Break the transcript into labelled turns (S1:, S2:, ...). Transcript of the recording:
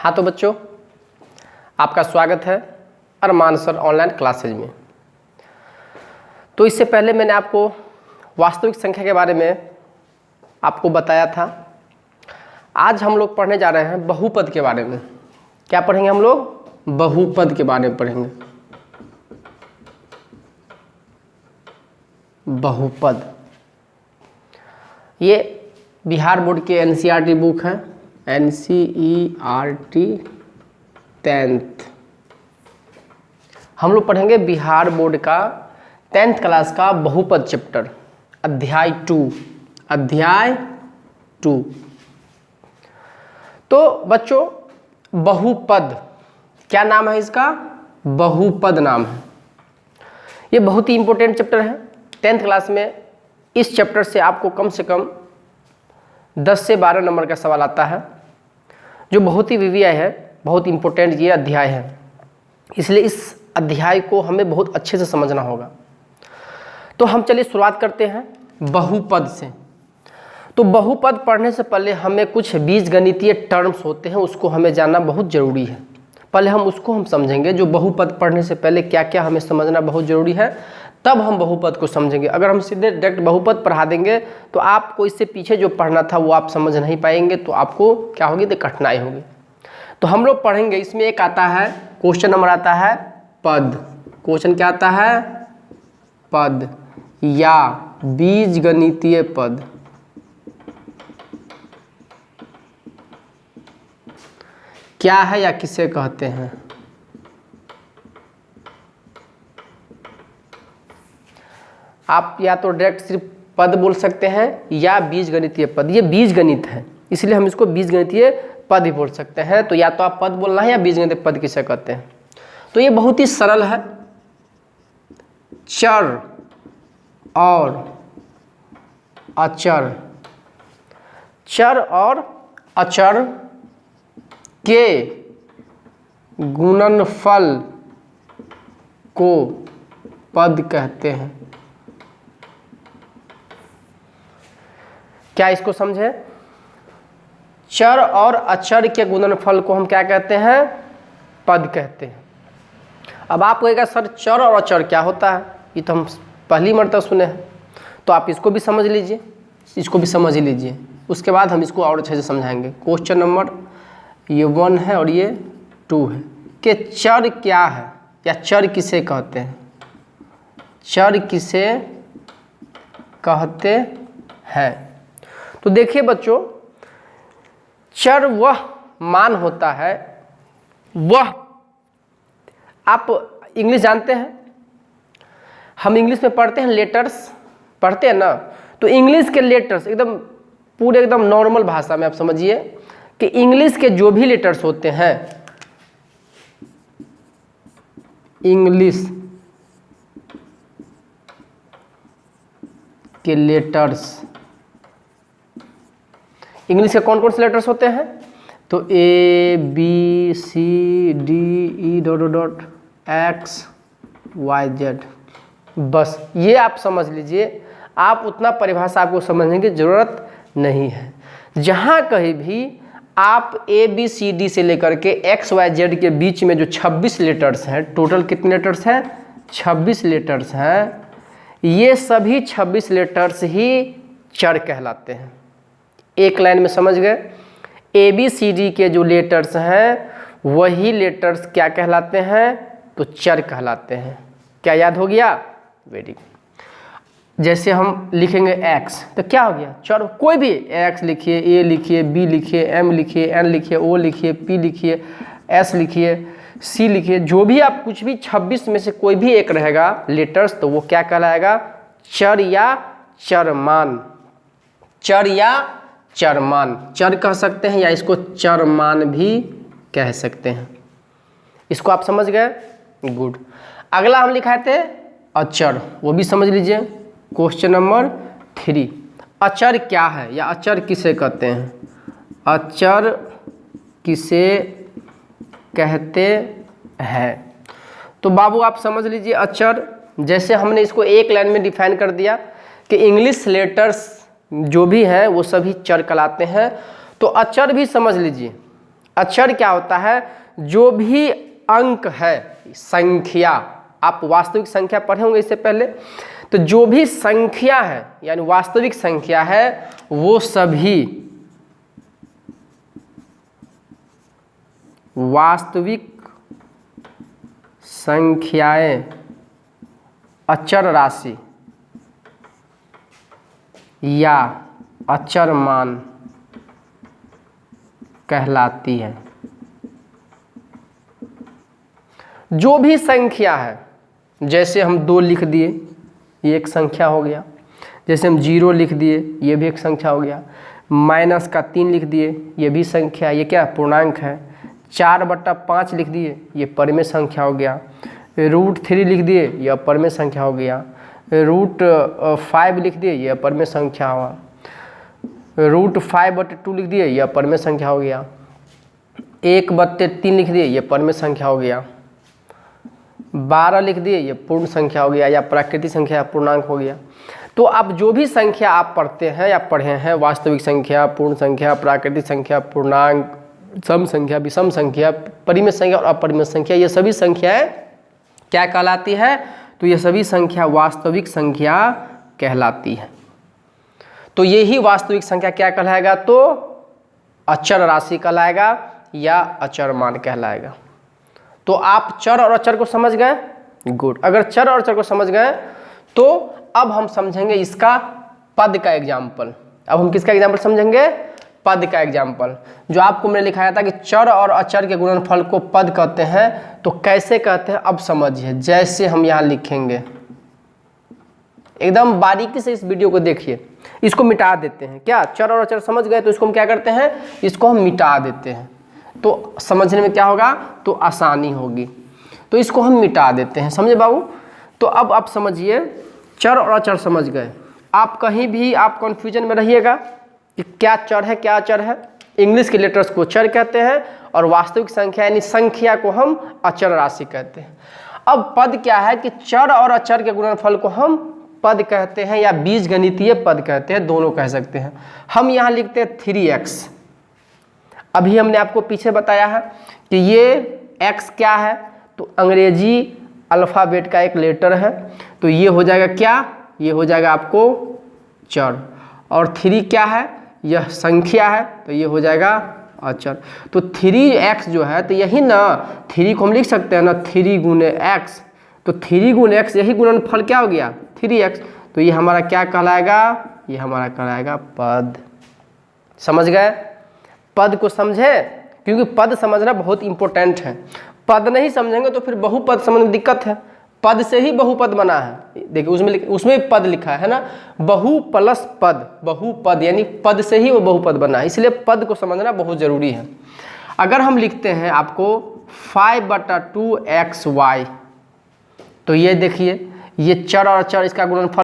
S1: हाँ तो बच्चों, आपका स्वागत है अरमान सर ऑनलाइन क्लासेज में। तो इससे पहले मैंने आपको वास्तविक संख्या के बारे में आपको बताया था। आज हम लोग पढ़ने जा रहे हैं बहुपद के बारे में। क्या पढ़ेंगे हम लोग? बहुपद के बारे में पढ़ेंगे। बहुपद ये बिहार बोर्ड के एनसीईआरटी बुक है, एनसीईआरटी 10th। हम लोग पढ़ेंगे बिहार बोर्ड का 10th क्लास का बहुपद चैप्टर, अध्याय 2। तो बच्चों, बहुपद क्या नाम है इसका? बहुपद नाम है। ये बहुत ही इंपॉर्टेंट चैप्टर है। 10th क्लास में इस चैप्टर से आपको कम से कम 10 से 12 नंबर का सवाल आता है, जो बहुत ही वीवीआई है, बहुत इंपॉर्टेंट ये अध्याय है। इसलिए इस अध्याय को हमें बहुत अच्छे से समझना होगा। तो हम चलिए शुरुआत करते हैं बहुपद से। तो बहुपद पढ़ने से पहले हमें कुछ बीजगणितीय टर्म्स होते हैं, उसको हमें जानना बहुत ज़रूरी है। पहले हम समझेंगे, जो बहुपद पढ़ने से पहले क्या क्या हमें समझना बहुत ज़रूरी है, तब हम बहुपद को समझेंगे। अगर हम सीधे डायरेक्ट बहुपद पढ़ा देंगे तो आपको इससे पीछे जो पढ़ना था वो आप समझ नहीं पाएंगे, तो आपको क्या होगी? तो कठिनाई होगी। तो हम लोग पढ़ेंगे, इसमें एक आता है क्वेश्चन नंबर आता है पद। क्वेश्चन क्या आता है? पद या बीजगणितीय पद। क्या है या किसे कहते हैं? आप या तो डायरेक्ट सिर्फ पद बोल सकते हैं या बीजगणितीय पद। ये बीजगणित है, इसलिए हम इसको बीजगणितीय पद ही बोल सकते हैं। तो या तो आप पद बोलना है या बीजगणितीय पद किसे कहते हैं। तो ये बहुत ही सरल है। चर और अचर, चर और अचर के गुणनफल को पद कहते हैं। क्या इसको समझे? चर और अचर के गुणनफल को हम क्या कहते हैं? पद कहते हैं। अब आप कहेगा सर चर और अचर क्या होता है? ये तो हम पहली मर्तबा सुने हैं। तो आप इसको भी समझ लीजिए, इसको भी समझ ही लीजिए, उसके बाद हम इसको और अच्छे से समझाएंगे। क्वेश्चन नंबर ये 1 है और ये 2 है कि चर क्या है या चर किसे कहते हैं? चर किसे कहते हैं? तो देखिए बच्चों, चर वह मान होता है, वह, आप इंग्लिश जानते हैं, हम इंग्लिश में पढ़ते हैं, लेटर्स पढ़ते हैं ना। तो इंग्लिश के लेटर्स एकदम नॉर्मल भाषा में आप समझिए कि इंग्लिश के जो भी लेटर्स होते हैं, इंग्लिश के लेटर्स, इंग्लिश के कौन कौन से लेटर्स होते हैं? तो A B C D E X Y Z, बस ये आप समझ लीजिए। आप उतना परिभाषा आपको समझने की ज़रूरत नहीं है। जहाँ कहीं भी आप ABCD से लेकर के XYZ के बीच में जो 26 लेटर्स हैं, टोटल कितने लेटर्स हैं? 26 लेटर्स हैं। ये सभी 26 लेटर्स ही चर कहलाते हैं। एक लाइन में समझ गए? ABCD के जो लेटर्स हैं वही लेटर्स क्या कहलाते हैं? तो चर कहलाते हैं। क्या याद हो गया? Very good. जैसे हम लिखेंगे X, तो क्या हो गया? चर। कोई भी X लिखिए, A लिखिए, B लिखिए, M लिखिए, N लिखिए, O लिखिए, P लिखिए, S लिखिए, C लिखिए, जो भी आप कुछ भी 26 में से कोई भी एक रहेगा लेटर्स, तो वो क्या कहलाएगा? चर या चरमान। चर या चरमान, चर कह सकते हैं या इसको चरमान भी कह सकते हैं। इसको आप समझ गए? गुड। अगला हम लिखाए थे अचर, वो भी समझ लीजिए। क्वेश्चन नंबर 3, अचर क्या है या अचर किसे कहते हैं? अचर किसे कहते हैं? तो बाबू आप समझ लीजिए, अचर जैसे हमने इसको एक लाइन में डिफाइन कर दिया कि इंग्लिश लेटर्स जो भी हैं वो सभी चर कहलाते हैं। तो अचर भी समझ लीजिए, अचर क्या होता है? जो भी अंक है, संख्या, आप वास्तविक संख्या पढ़े होंगे इससे पहले, तो जो भी संख्या है यानी वास्तविक संख्या है वो सभी वास्तविक संख्याएं अचर राशि या अचर मान कहलाती है। जो भी संख्या है, जैसे हम 2 लिख दिए, ये एक संख्या हो गया। जैसे हम 0 लिख दिए, ये भी एक संख्या हो गया। -3 लिख दिए, ये भी संख्या, ये क्या पूर्णांक है। 4/5 लिख दिए, ये परिमेय संख्या हो गया। √3 लिख दिए, ये अपरिमेय संख्या हो गया। √5 लिख दिए, ये अपरिमेय संख्या हुआ। √5/2 लिख दिए, ये अपरिमेय संख्या हो गया। 1/3 लिख दिए, ये परिमेय संख्या हो गया। 12 लिख दिए, ये पूर्ण संख्या हो गया या प्राकृतिक संख्या पूर्णांक हो गया। तो अब जो भी संख्या आप पढ़ते हैं या पढ़े हैं, वास्तविक संख्या, पूर्ण संख्या, प्राकृतिक संख्या, पूर्णांक, सम संख्या, विषम संख्या, परिमेय संख्या और अपरिमेय संख्या, ये सभी संख्याएं क्या कहलाती है? तो ये सभी संख्या वास्तविक संख्या कहलाती है। तो यही वास्तविक संख्या क्या कहलाएगा? तो अचर राशि कहलाएगा या अचर मान कहलाएगा। तो आप चर और अचर को समझ गए? गुड। अगर चर और अचर को समझ गए तो अब हम समझेंगे इसका पद का एग्जाम्पल। अब हम किसका एग्जाम्पल समझेंगे? पद का एग्जाम्पल। जो आपको मैंने लिखाया था कि चर और अचर के गुणनफल को पद कहते हैं, तो कैसे कहते हैं अब समझिए। जैसे हम यहाँ लिखेंगे, एकदम बारीकी से इस वीडियो को देखिए। इसको मिटा देते हैं। क्या चर और अचर समझ गए? तो इसको हम क्या करते हैं? इसको हम मिटा देते हैं। तो समझने में क्या होगा? तो आसानी होगी। तो इसको हम मिटा देते हैं। समझे बाबू? तो अब आप समझिए, चर और अचर समझ गए। आप कहीं भी आप कन्फ्यूजन में रहिएगा कि क्या चर है क्या अचर है। इंग्लिश के लेटर्स को चर कहते हैं और वास्तविक संख्या यानी संख्या को हम अचर राशि कहते हैं। अब पद क्या है कि चर और अचर के गुणनफल को हम पद कहते हैं या बीजगणितीय पद कहते हैं, दोनों कह सकते हैं। हम यहाँ लिखते हैं 3x। अभी हमने आपको पीछे बताया है कि ये x क्या है? तो अंग्रेजी अल्फ़ाबेट का एक लेटर है। तो ये हो जाएगा क्या? ये हो जाएगा आपको चर। और 3 क्या है? यह संख्या है, तो ये हो जाएगा अचर। तो 3x जो है, तो यही ना 3 को हम लिख सकते हैं ना 3 गुने x। तो 3 गुने x यही गुणनफल क्या हो गया? 3x। तो ये हमारा क्या कहलाएगा? ये हमारा कहलाएगा पद। समझ गए? पद को समझे? क्योंकि पद समझना बहुत इंपॉर्टेंट है। पद नहीं समझेंगे तो फिर बहुपद समझने में दिक्कत है। पद से ही बहुपद बना है। देखिए उसमें पद लिखा है ना, बहु प्लस पद, बहुपद यानी पद से ही वो बहुपद बना है। इसलिए पद को समझना बहुत ज़रूरी है। अगर हम लिखते हैं आपको 5/2xy, तो ये देखिए, ये चर और अचर इसका गुणनफल